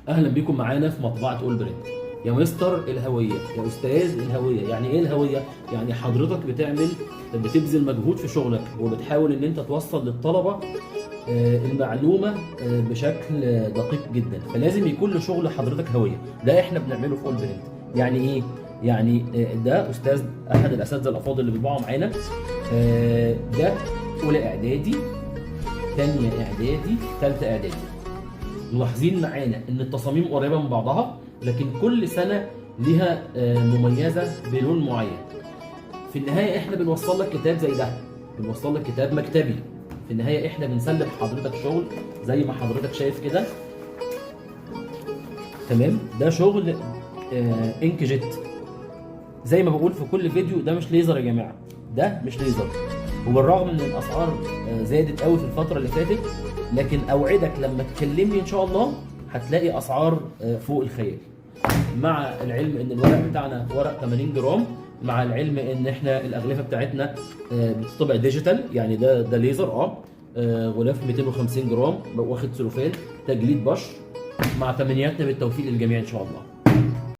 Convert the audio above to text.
اهلا بكم معانا في مطبعه اول برنت. يا مستر الهويه، يا استاذ الهويه. يعني ايه الهويه؟ يعني حضرتك بتبذل مجهود في شغلك وبتحاول ان انت توصل للطلبه المعلومه بشكل دقيق جدا، فلازم يكون لشغل حضرتك هويه. ده احنا بنعمله في اول برنت. يعني ايه؟ يعني ده استاذ احد الاساتذه الافاضل اللي بيطبعوا معانا. ده اولى اعدادي، ثانيه اعدادي، ثالثه اعدادي. ملاحظين معانا ان التصاميم قريبه من بعضها، لكن كل سنه ليها مميزه بلون معين. في النهايه احنا بنوصل لك كتاب زي ده، بنوصل لك كتاب مكتبي. في النهايه احنا بنسلم حضرتك شغل زي ما حضرتك شايف كده. تمام، ده شغل انك جيت. زي ما بقول في كل فيديو، ده مش ليزر يا جماعه، ده مش ليزر. وبالرغم ان الاسعار زادت قوي في الفتره اللي فاتت، لكن اوعدك لما تكلمني ان شاء الله هتلاقي اسعار فوق الخيال. مع العلم ان الورق بتاعنا ورق 80 جرام، مع العلم ان احنا الاغلفه بتاعتنا بتطبع ديجيتال، يعني ده ليزر غلاف 250 جرام واخد سلوفان تجليد بشر. مع تمنياتنا بالتوفيق للجميع ان شاء الله.